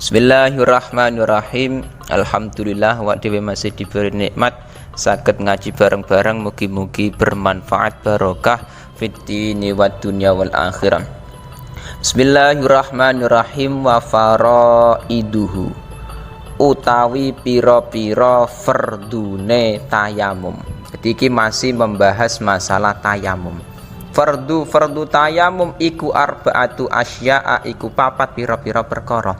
Bismillahirrahmanirrahim. Alhamdulillah wa dewe masih diberi nikmat saged ngaji bareng-bareng, mugi-mugi bermanfaat barokah fid dini wad dunya wal akhirah. Bismillahirrahmanirrahim. Wa faraiduhu utawi pira-pira fardune tayamum. Jadi iki masih membahas masalah tayamum. Fardu tayamum iku arbaatu asya'a, iku papat pira-pira perkara.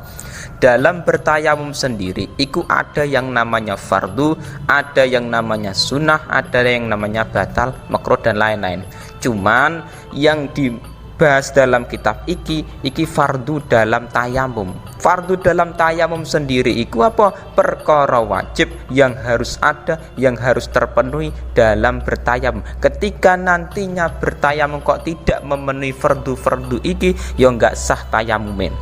Dalam bertayamum sendiri iku ada yang namanya fardu, ada yang namanya sunnah, ada yang namanya batal, makruh dan lain-lain. Cuman yang dibahas dalam kitab iki fardu dalam tayamum. Fardu dalam tayamum sendiri iku apa? Perkara wajib yang harus ada, yang harus terpenuhi dalam bertayamum. Ketika nantinya bertayamum kok tidak memenuhi fardu iki, ya enggak sah tayamumin.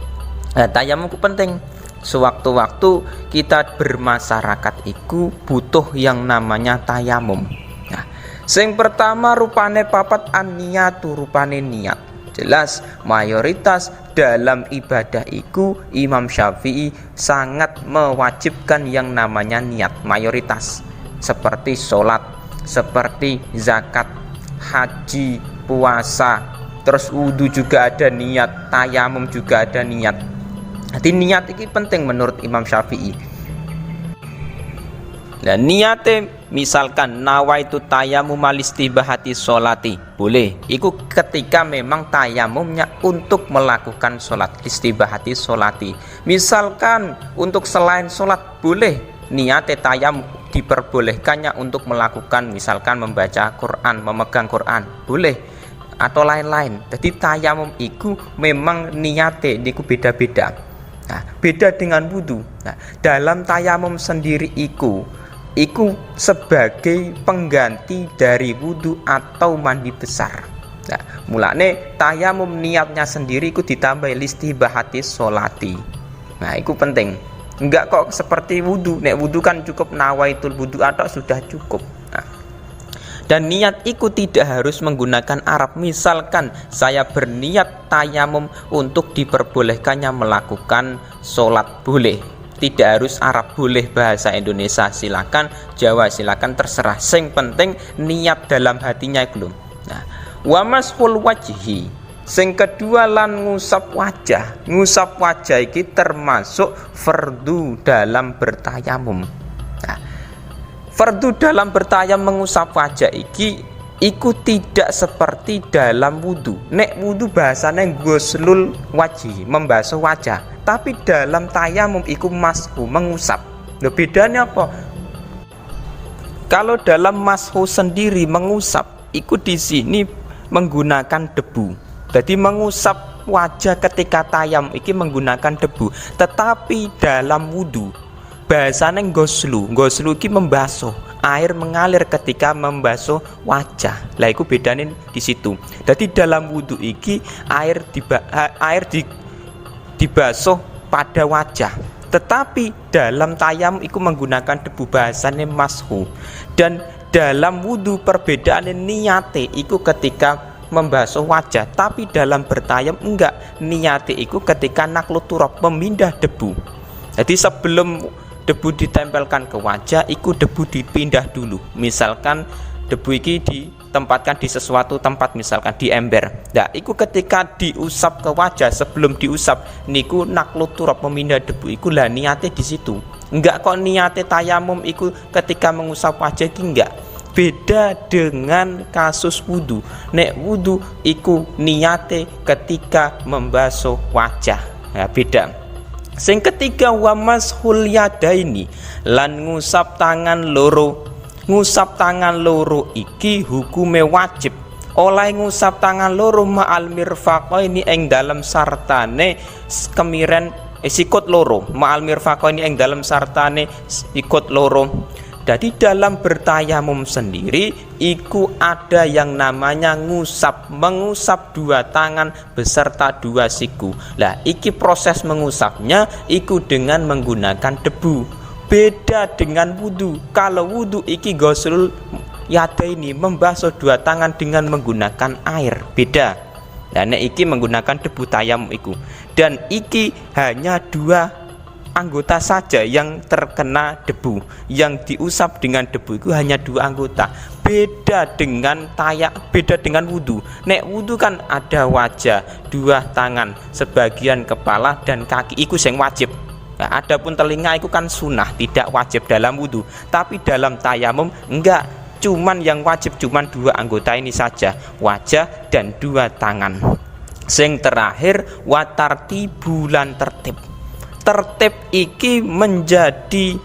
Nah, tayamum itu penting. Sewaktu-waktu kita bermasyarakat itu butuh yang namanya tayamum. Nah, sing pertama rupane papat an-niyatu, rupane niat. Jelas mayoritas dalam ibadah itu Imam Syafi'i sangat mewajibkan yang namanya niat. Mayoritas seperti sholat, seperti zakat, haji, puasa, terus wudu juga ada niat, tayamum juga ada niat. Jadi niat ini penting menurut Imam Syafi'i. Dan niatnya misalkan nawaitu tayamum alistibahati sholati, boleh. Itu ketika memang tayamumnya untuk melakukan sholat, istibahati sholati. Misalkan untuk selain sholat, boleh. Niatnya tayamum diperbolehkannya untuk melakukan misalkan membaca Quran, memegang Quran, boleh. Atau lain-lain. Jadi tayamum itu memang niatnya itu beda-beda. Nah, beda dengan wudu. Nah, dalam tayamum sendiri iku sebagai pengganti dari wudu atau mandi besar. Nah, mulane tayamum niatnya sendiri iku ditambah listibahati sholati. Nah, itu penting. Enggak kok seperti wudu. Nek wudu kan cukup nawaitul wudu atau sudah cukup. Nah, dan niat itu tidak harus menggunakan Arab. Misalkan saya berniat tayamum untuk diperbolehkannya melakukan sholat, boleh. Tidak harus Arab, boleh bahasa Indonesia silakan, Jawa silakan, terserah. Sing penting niat dalam hatinya belum. Nah, wa mashul wajhi. Sing kedua lan ngusap wajah. Ngusap wajah ini termasuk fardu dalam bertayamum. Fardu dalam bertayamum mengusap wajah iku tidak seperti dalam wudu. Nek wudu bahasanya ghuslul wajhi, membasuh wajah. Tapi dalam tayamum iku mashu, mengusap. Loh, bedanya apa? Kalau dalam mashu sendiri mengusap, iku di sini menggunakan debu. Jadi mengusap wajah ketika tayamum iki menggunakan debu. Tetapi dalam wudu bahasanya goslu iki membasuh, air mengalir ketika membasuh wajah. Lah iku bedane di situ. Jadi dalam wudu iki air dibasuh pada wajah. Tetapi dalam tayamum iku menggunakan debu, bahasane mashu. Dan dalam wudu perbedaan niate iku ketika membasuh wajah, tapi dalam bertayamum enggak. Niate iku ketika naklu turab, memindah debu. Jadi sebelum debu ditempelkan ke wajah, iku debu dipindah dulu. Misalkan debu iki ditempatkan di sesuatu tempat, misalkan di ember. Nah, iku ketika diusap ke wajah, sebelum diusap niku naklu turab, memindah debu. Iku lah niatnya di situ. Enggak kok niatnya tayamum iku ketika mengusap wajah iki enggak. Beda dengan kasus wudu. Nek wudu iku niatnya ketika membasuh wajah. Nah, beda. Sing ketiga wa mashul yadaini, lan ngusap tangan loro. Ngusap tangan loro iki hukume wajib. Oleh ngusap tangan loro ma'al mirfaqaini ing dalam sartane kemiren sikut loro. Ma'al mirfaqaini ing dalam sartane sikut loro. Jadi dalam bertayamum sendiri iku ada yang namanya ngusap, mengusap dua tangan beserta dua siku. Lah iki proses mengusapnya iku dengan menggunakan debu. Beda dengan wudu. Kalau wudu iki ghuslul yadaini, membasuh dua tangan dengan menggunakan air. Beda. Dan iki menggunakan debu tayamum iku. Dan iki hanya dua anggota saja yang terkena debu, yang diusap dengan debu itu hanya 2 anggota. Beda dengan beda dengan wudu. Nek wudu kan ada wajah, 2 tangan, sebagian kepala dan kaki, itu yang wajib. Nah, adapun telinga itu kan sunnah, tidak wajib dalam wudu. Tapi dalam tayamum enggak, cuman yang wajib cuman 2 anggota ini saja, wajah dan 2 tangan. Sing terakhir watartibulan tertib. Tertib iki menjadi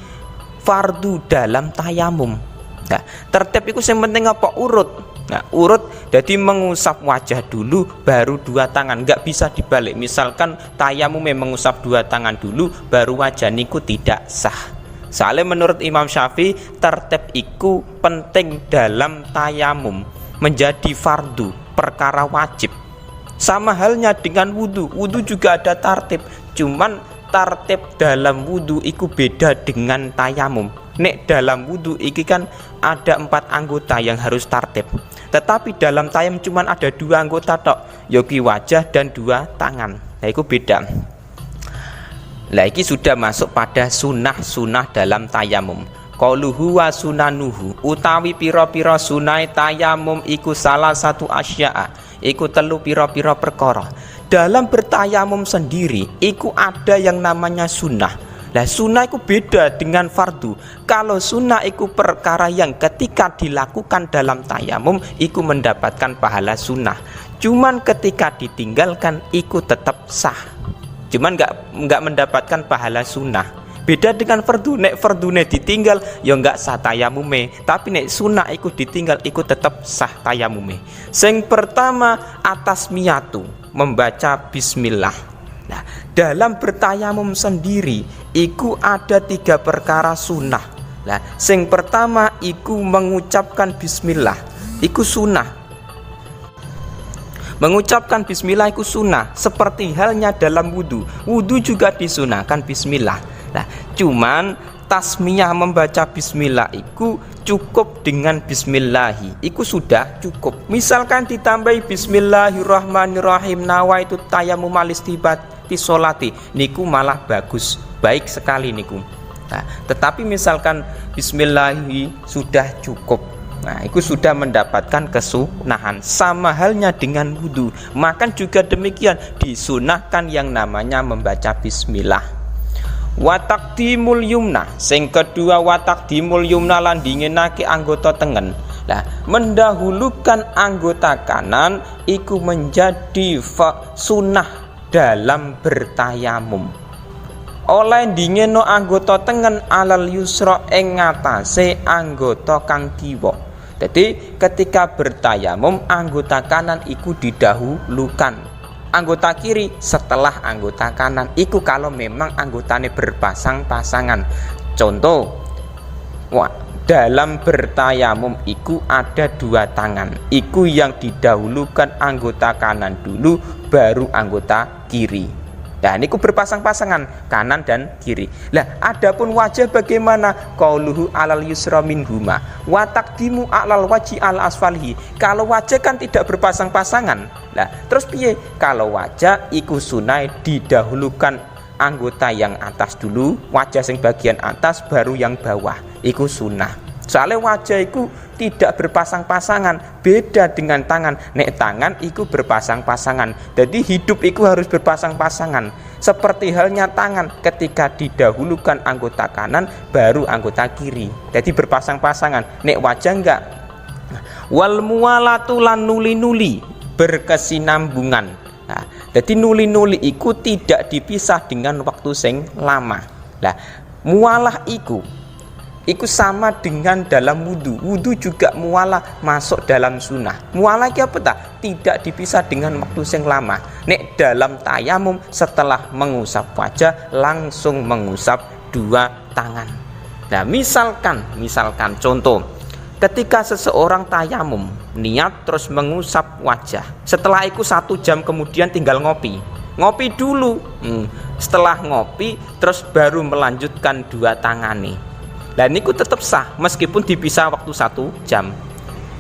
fardu dalam tayamum. Nah, tertib itu yang penting apa? Urut. Nah, urut jadi mengusap wajah dulu baru 2 tangan, nggak bisa dibalik. Misalkan tayamum mengusap 2 tangan dulu baru wajah, niku tidak sah. Soalnya menurut Imam Syafi'i tertib iku penting dalam tayamum, menjadi fardu, perkara wajib. Sama halnya dengan wudu. Wudu juga ada tartib, cuman tartib dalam wudu iku beda dengan tayamum. Nek dalam wudu iki kan ada 4 anggota yang harus tartib, tetapi dalam tayamum cuman ada 2 anggota tok, yogi wajah dan 2 tangan. Nah itu beda. Lah iki sudah masuk pada sunah dalam tayamum. Qauluhu wa sunanuhu, utawi pira-pira sunai tayamum iku salah satu asya'a, iku 3 pira-pira perkara. Dalam bertayamum sendiri iku ada yang namanya sunnah. Lah sunnah iku beda dengan fardu. Kalau sunnah iku perkara yang ketika dilakukan dalam tayamum iku mendapatkan pahala sunnah. Cuman ketika ditinggalkan iku tetap sah, cuman nggak mendapatkan pahala sunnah. Beda dengan fardu. Nek fardune ditinggal ya nggak sah tayamume, tapi nek sunnah iku ditinggal iku tetap sah tayamume. Sing pertama atas miyatu, membaca bismillah. Nah, dalam bertayamum sendiri iku ada 3 perkara sunnah. Nah, sing pertama iku mengucapkan bismillah, iku sunnah. Mengucapkan bismillah iku sunnah, seperti halnya dalam wudu. Wudu juga disunahkan bismillah. Nah, cuman tasmiyah membaca bismillah iku cukup dengan bismillahi, iku sudah cukup. Misalkan ditambahi bismillahirrahmanirrahim nawaitu tayammum alistibati sholati, niku malah bagus, baik sekali niku. Nah, tetapi misalkan bismillahi sudah cukup, nah itu sudah mendapatkan kesunahan. Sama halnya dengan wudu, makan juga demikian, disunahkan yang namanya membaca bismillah. Watakdimul yumna, sing kedua watakdimul yumna lan dinginake anggota tengen. Nah, mendahulukan anggota kanan iku menjadi sunnah dalam bertayamum. Oleh dingino anggota tengen alal yusra ing ngatasé anggota kang kiwa. Jadi ketika bertayamum anggota kanan iku didahulukan, anggota kiri setelah anggota kanan. Iku kalau memang anggotanya berpasang-pasangan. Contoh, dalam bertayamum iku ada 2 tangan, iku yang didahulukan anggota kanan dulu baru anggota kiri. Nah, niku berpasang-pasangan kanan dan kiri. Lah, adapun wajah bagaimana? Qauluhu alal yusra minhuma wa taqdimu alal waji al asfalihi. Kalau wajah kan tidak berpasang-pasangan. Lah, terus piye? Kalau wajah iku sunai didahulukan anggota yang atas dulu, wajah sing bagian atas baru yang bawah. Iku sunnah. Soalnya wajah iku tidak berpasang-pasangan, beda dengan tangan. Nek tangan iku berpasang-pasangan. Jadi hidup iku harus berpasang-pasangan. Seperti halnya tangan, ketika didahulukan anggota kanan baru anggota kiri. Jadi berpasang-pasangan. Nek wajah enggak. Wal muwalatu lan nuli-nuli, berkesinambungan. Nah, jadi nuli-nuli iku tidak dipisah dengan waktu sing lama. Nah, mualah iku sama dengan dalam wudu. Wudu juga mualah masuk dalam sunnah. Mualah itu apa tak? Tidak dipisah dengan waktu yang lama. Nek dalam tayamum setelah mengusap wajah langsung mengusap 2 tangan. Nah, misalkan contoh, ketika seseorang tayamum niat terus mengusap wajah, setelah itu 1 jam kemudian tinggal ngopi dulu. Setelah ngopi terus baru melanjutkan 2 tangane. Dan niku tetap sah meskipun dipisah waktu 1 jam.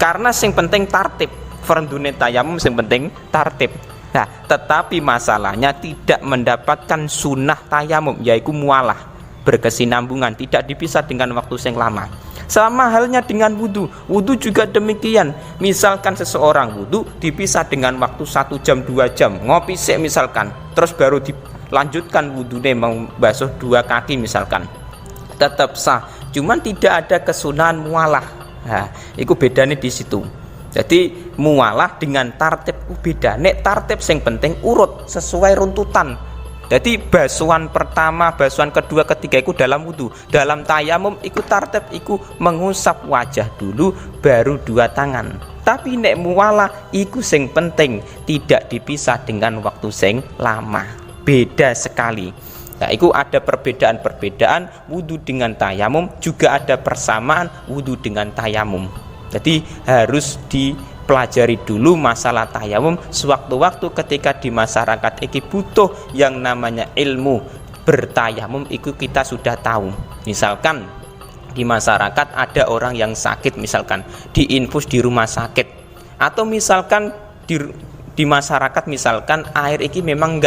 Karena yang penting tartib, fardune tayamum yang penting tartib. Nah, tetapi masalahnya tidak mendapatkan sunnah tayamum, yaitu mualah. berkesinambungan, tidak dipisah dengan waktu yang lama. Sama halnya dengan wudhu. Wudhu juga demikian. Misalkan seseorang wudhu dipisah dengan waktu 1 jam 2 jam, ngopi sik misalkan, terus baru dilanjutkan wudhunya membasuh 2 kaki misalkan, tetap sah. Cuman tidak ada kesunahan mualah. Nah, itu bedanya di situ. Jadi mualah dengan tartib beda. Nek tartib yang penting urut sesuai runtutan. Jadi basuhan pertama, basuhan kedua, ketiga itu dalam wudhu. Dalam tayamum ikut tartib, ikut mengusap wajah dulu, baru 2 tangan. Tapi nek mualah iku sing penting tidak dipisah dengan waktu sing lama. Beda sekali. Nah, itu ada perbedaan-perbedaan wudhu dengan tayamum, juga ada persamaan wudhu dengan tayamum. Jadi harus dipelajari dulu masalah tayamum. Sewaktu-waktu ketika di masyarakat ini butuh yang namanya ilmu bertayamum, itu kita sudah tahu. Misalkan di masyarakat ada orang yang sakit, misalkan diinfus di rumah sakit, atau misalkan di masyarakat misalkan air ini memang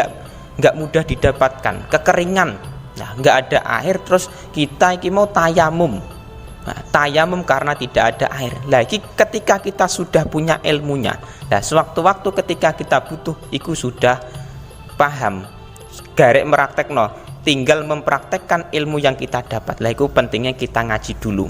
nggak mudah didapatkan, kekeringan, nah nggak ada air, terus kita ini mau tayamum. Nah, tayamum karena tidak ada air. Lagi ketika kita sudah punya ilmunya, nah sewaktu-waktu ketika kita butuh, iku sudah paham, garek meraktekno, tinggal mempraktekkan ilmu yang kita dapat. Lah itu pentingnya kita ngaji dulu.